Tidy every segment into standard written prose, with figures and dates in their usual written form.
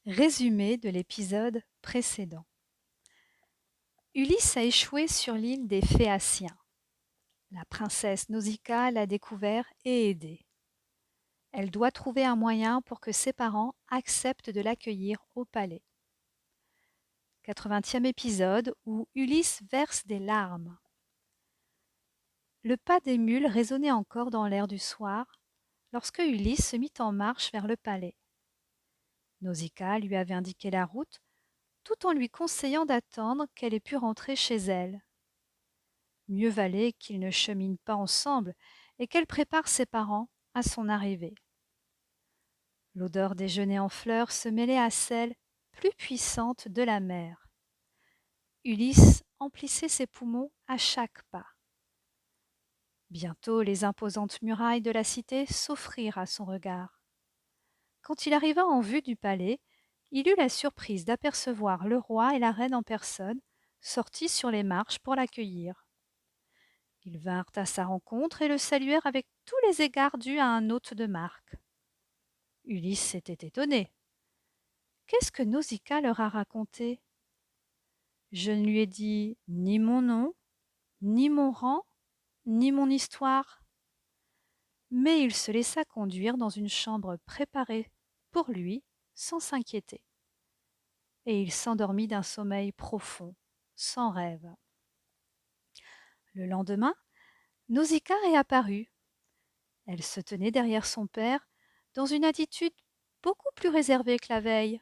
Résumé de l'épisode précédent. Ulysse a échoué sur l'île des Phéaciens. La princesse Nausicaa l'a découvert et aidé. Elle doit trouver un moyen pour que ses parents acceptent de l'accueillir au palais. 80e épisode où Ulysse verse des larmes. Le pas des mules résonnait encore dans l'air du soir lorsque Ulysse se mit en marche vers le palais. Nausicaa lui avait indiqué la route tout en lui conseillant d'attendre qu'elle ait pu rentrer chez elle. Mieux valait qu'ils ne cheminent pas ensemble et qu'elle prépare ses parents à son arrivée. L'odeur des genêts en fleurs se mêlait à celle, plus puissante, de la mer. Ulysse emplissait ses poumons à chaque pas. Bientôt les imposantes murailles de la cité s'offrirent à son regard. Quand il arriva en vue du palais, il eut la surprise d'apercevoir le roi et la reine en personne, sortis sur les marches pour l'accueillir. Ils vinrent à sa rencontre et le saluèrent avec tous les égards dus à un hôte de marque. Ulysse était étonné. Qu'est-ce que Nausicaa leur a raconté? Je ne lui ai dit ni mon nom, ni mon rang, ni mon histoire. Mais il se laissa conduire dans une chambre préparée pour lui, sans s'inquiéter. Et il s'endormit d'un sommeil profond, sans rêve. Le lendemain, Nausicaa réapparut. Elle se tenait derrière son père, dans une attitude beaucoup plus réservée que la veille.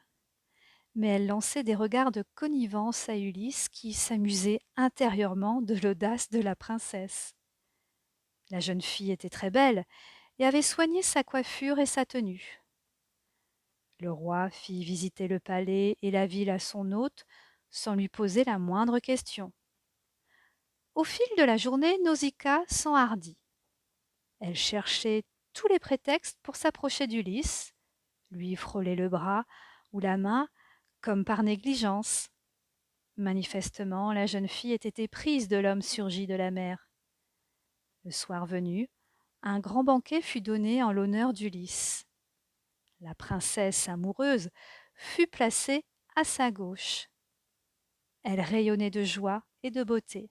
Mais elle lançait des regards de connivence à Ulysse qui s'amusait intérieurement de l'audace de la princesse. La jeune fille était très belle et avait soigné sa coiffure et sa tenue. Le roi fit visiter le palais et la ville à son hôte sans lui poser la moindre question. Au fil de la journée, Nausicaa s'enhardit. Elle cherchait tous les prétextes pour s'approcher d'Ulysse, lui frôler le bras ou la main, comme par négligence. Manifestement, la jeune fille était éprise de l'homme surgi de la mer. Le soir venu, un grand banquet fut donné en l'honneur d'Ulysse. La princesse amoureuse fut placée à sa gauche. Elle rayonnait de joie et de beauté.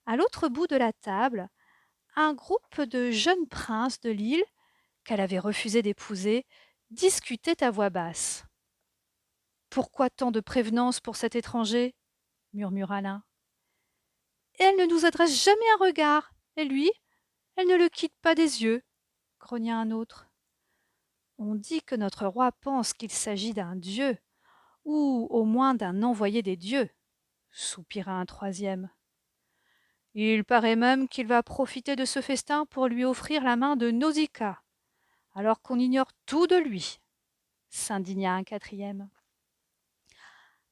À l'autre bout de la table, un groupe de jeunes princes de l'île, qu'elle avait refusé d'épouser, discutait à voix basse. Pourquoi tant de prévenance pour cet étranger? Murmura l'un. Elle ne nous adresse jamais un regard, et lui, elle ne le quitte pas des yeux, grogna un autre. On dit que notre roi pense qu'il s'agit d'un dieu, ou au moins d'un envoyé des dieux, soupira un troisième. Il paraît même qu'il va profiter de ce festin pour lui offrir la main de Nausicaa, alors qu'on ignore tout de lui, s'indigna un quatrième.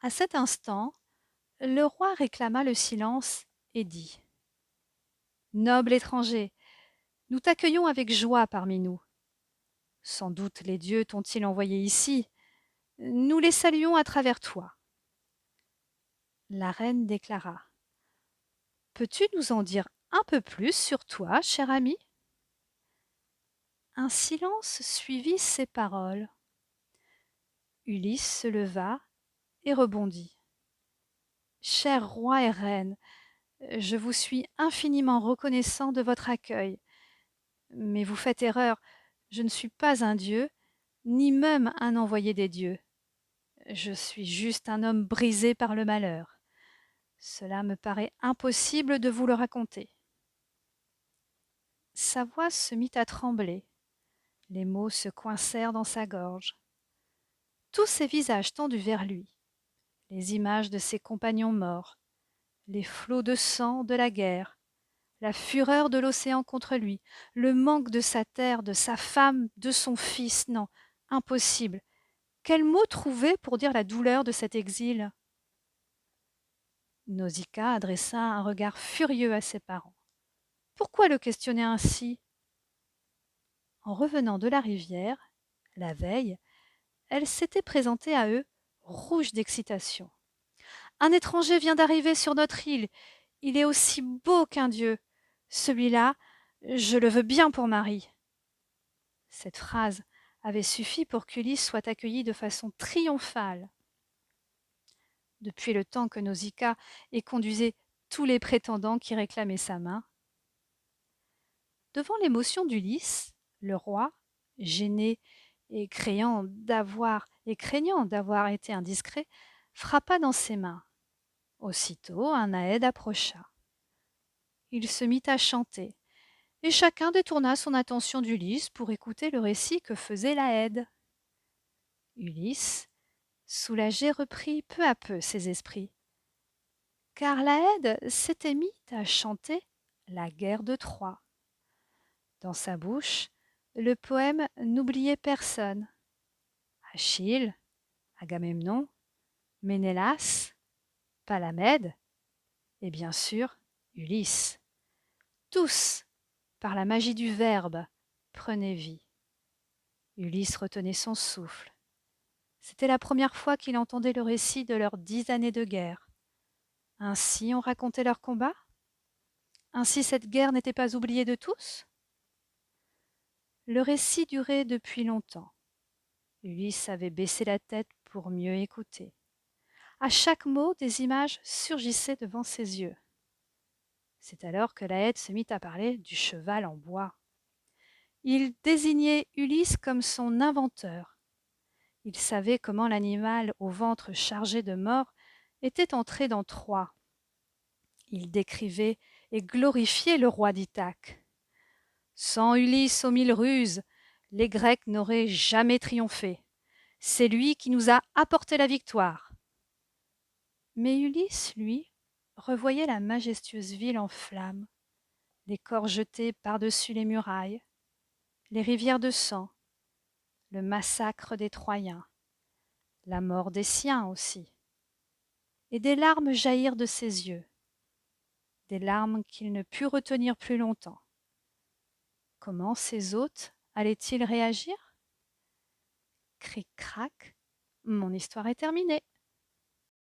À cet instant, le roi réclama le silence et dit « Noble étranger, nous t'accueillons avec joie parmi nous. Sans doute les dieux t'ont-ils envoyé ici. Nous les saluons à travers toi. » La reine déclara « Peux-tu nous en dire un peu plus sur toi, cher ami ?» Un silence suivit ces paroles. Ulysse se leva et rebondit. « Cher roi et reine, je vous suis infiniment reconnaissant de votre accueil. Mais vous faites erreur, je ne suis pas un dieu, ni même un envoyé des dieux. Je suis juste un homme brisé par le malheur. Cela me paraît impossible de vous le raconter. » Sa voix se mit à trembler. Les mots se coincèrent dans sa gorge. Tous ces visages tendus vers lui, les images de ses compagnons morts, les flots de sang de la guerre, la fureur de l'océan contre lui, le manque de sa terre, de sa femme, de son fils, non, impossible. Quel mot trouver pour dire la douleur de cet exil? Nausicaa adressa un regard furieux à ses parents. Pourquoi le questionner ainsi? En revenant de la rivière, la veille, elle s'était présentée à eux, rouge d'excitation. Un étranger vient d'arriver sur notre île. Il est aussi beau qu'un dieu. Celui-là, je le veux bien pour mari. Cette phrase avait suffi pour qu'Ulysse soit accueilli de façon triomphale. Depuis le temps que Nausicaa ait conduisait tous les prétendants qui réclamaient sa main. Devant l'émotion d'Ulysse, le roi, gêné et craignant d'avoir été indiscret, frappa dans ses mains. Aussitôt, un Aède approcha. Il se mit à chanter, et chacun détourna son attention d'Ulysse pour écouter le récit que faisait l'Aède. Ulysse, soulagé, reprit peu à peu ses esprits, car l'Aède s'était mis à chanter la guerre de Troie. Dans sa bouche, le poème n'oubliait personne. Achille, Agamemnon, Ménélas, Palamède et bien sûr Ulysse. Tous, par la magie du verbe, prenaient vie. Ulysse retenait son souffle. C'était la première fois qu'il entendait le récit de leurs 10 années de guerre. Ainsi on racontait leur combat? Ainsi cette guerre n'était pas oubliée de tous? Le récit durait depuis longtemps. Ulysse avait baissé la tête pour mieux écouter. À chaque mot, des images surgissaient devant ses yeux. C'est alors que l'Aède se mit à parler du cheval en bois. Il désignait Ulysse comme son inventeur. Il savait comment l'animal au ventre chargé de mort était entré dans Troie. Il décrivait et glorifiait le roi d'Ithaque. Sans Ulysse aux 1000 ruses, les Grecs n'auraient jamais triomphé. C'est lui qui nous a apporté la victoire. Mais Ulysse, lui, revoyait la majestueuse ville en flammes, les corps jetés par-dessus les murailles, les rivières de sang, le massacre des Troyens, la mort des siens aussi. Et des larmes jaillirent de ses yeux, des larmes qu'il ne put retenir plus longtemps. Comment ses hôtes allaient-ils réagir? Cric-crac, mon histoire est terminée.